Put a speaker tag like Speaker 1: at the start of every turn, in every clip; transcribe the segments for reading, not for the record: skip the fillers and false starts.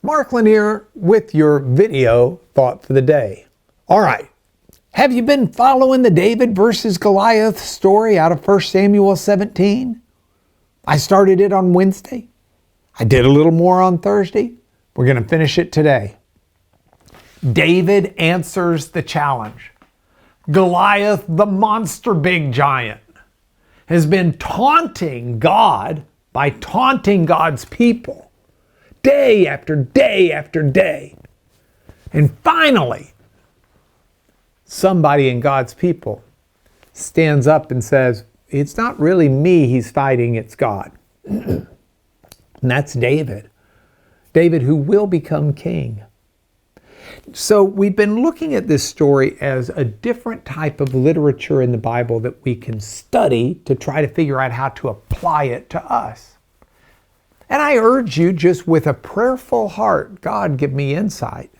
Speaker 1: Marklin here with your video thought for the day. All right, have you been following the David versus Goliath story out of 1 Samuel 17? I started it on Wednesday. I did a little more on Thursday. We're going to finish it today. David answers the challenge. Goliath, the monster big giant, has been taunting God by taunting God's people day after day after day. And finally, somebody in God's people stands up and says, it's not really me he's fighting, it's God. And that's David. David, who will become king. So we've been looking at this story as a different type of literature in the Bible that we can study to try to figure out how to apply it to us. And I urge you, just with a prayerful heart, God, give me insight,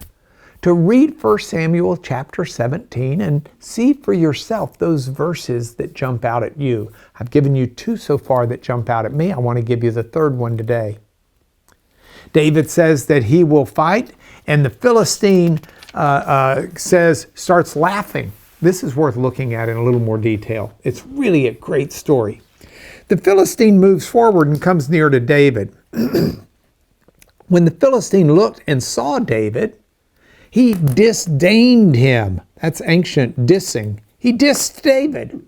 Speaker 1: to read 1 Samuel chapter 17 and see for yourself those verses that jump out at you. I've given you two so far that jump out at me. I want to give you the third one today. David says that he will fight, and the Philistine starts laughing. This is worth looking at in a little more detail. It's really a great story. The Philistine moves forward and comes near to David. When the Philistine looked and saw David, he disdained him. That's ancient dissing. He dissed David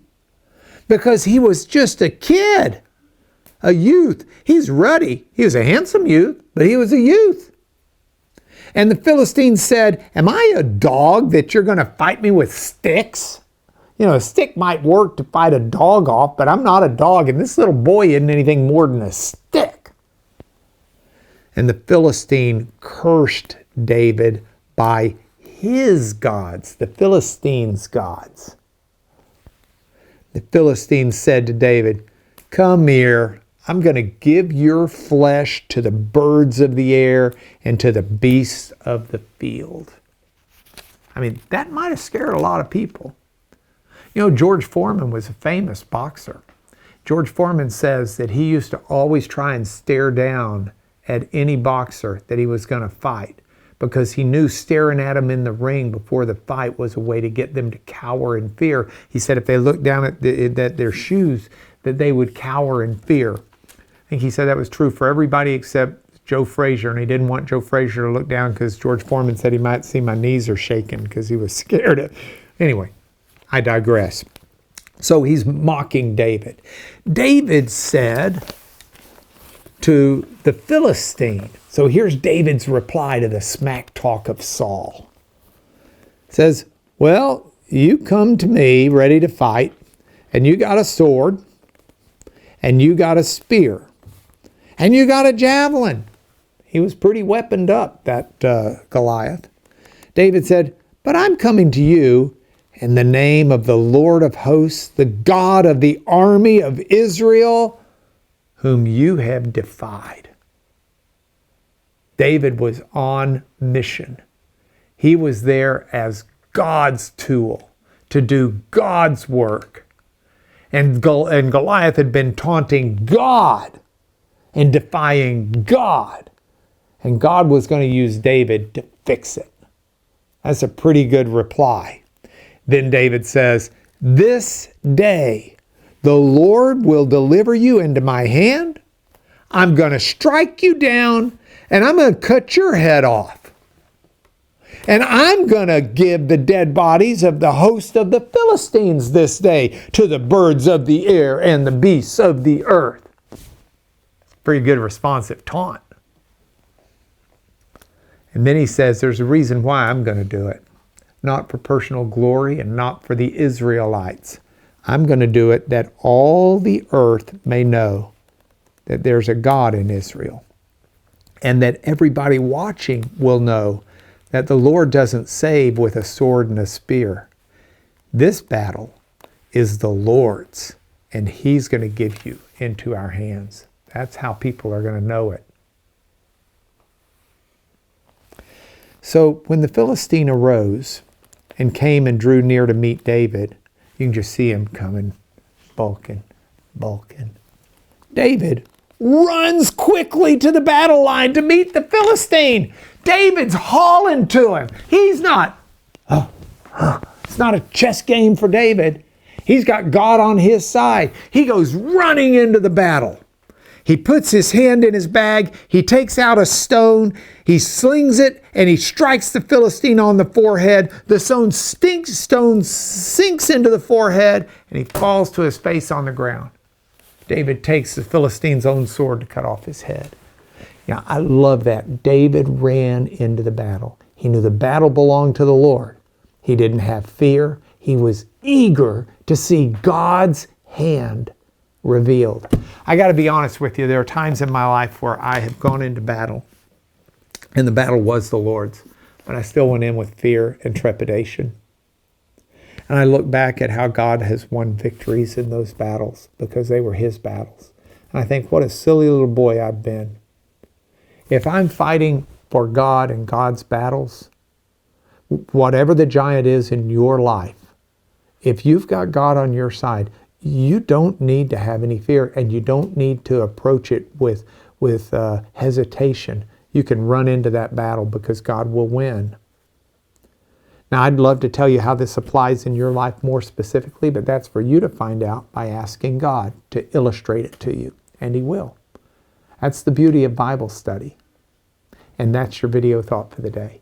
Speaker 1: because he was just a kid, a youth. He's ruddy. He was a handsome youth, but he was a youth. And the Philistine said, am I a dog that you're going to fight me with sticks? You know, a stick might work to fight a dog off, but I'm not a dog, and this little boy isn't anything more than a stick. And the Philistine cursed David by his gods, the Philistines' gods. The Philistine said to David, come here, I'm going to give your flesh to the birds of the air and to the beasts of the field. I mean, that might have scared a lot of people. You know, George Foreman was a famous boxer. George Foreman says that he used to always try and stare down at any boxer that he was going to fight because he knew staring at them in the ring before the fight was a way to get them to cower in fear. He said if they looked down at their shoes, that they would cower in fear. I think he said that was true for everybody except Joe Frazier, and he didn't want Joe Frazier to look down because George Foreman said he might see my knees are shaking because he was scared of. Anyway, I digress. So he's mocking David. David said to the Philistine, so here's David's reply to the smack talk of Saul. Says, well, you come to me ready to fight, and you got a sword, and you got a spear, and you got a javelin. He was pretty weaponed up, that Goliath. David said, but I'm coming to you in the name of the Lord of hosts, the God of the army of Israel, whom you have defied. David was on mission. He was there as God's tool to do God's work. And Goliath had been taunting God and defying God. And God was going to use David to fix it. That's a pretty good reply. Then David says, this day the Lord will deliver you into my hand. I'm going to strike you down and I'm going to cut your head off. And I'm going to give the dead bodies of the host of the Philistines this day to the birds of the air and the beasts of the earth. Pretty good responsive taunt. And then he says, there's a reason why I'm going to do it. Not for personal glory and not for the Israelites. I'm going to do it that all the earth may know that there's a God in Israel. And that everybody watching will know that the Lord doesn't save with a sword and a spear. This battle is the Lord's, and He's going to give you into our hands. That's how people are going to know it. So when the Philistine arose and came and drew near to meet David, you can just see him coming, bulking. David runs quickly to the battle line to meet the Philistine. David's hauling to him. It's not a chess game for David. He's got God on his side. He goes running into the battle. He puts his hand in his bag. He takes out a stone. He slings it and he strikes the Philistine on the forehead. The stone sinks into the forehead and he falls to his face on the ground. David takes the Philistine's own sword to cut off his head. Now, I love that. David ran into the battle. He knew the battle belonged to the Lord. He didn't have fear. He was eager to see God's hand revealed. I got to be honest with you. There are times in my life where I have gone into battle, and the battle was the Lord's, but I still went in with fear and trepidation. And I look back at how God has won victories in those battles because they were His battles. And I think, what a silly little boy I've been. If I'm fighting for God and God's battles, whatever the giant is in your life, if you've got God on your side, you don't need to have any fear, and you don't need to approach it with hesitation. You can run into that battle because God will win. Now, I'd love to tell you how this applies in your life more specifically, but that's for you to find out by asking God to illustrate it to you, and He will. That's the beauty of Bible study. And that's your video thought for the day.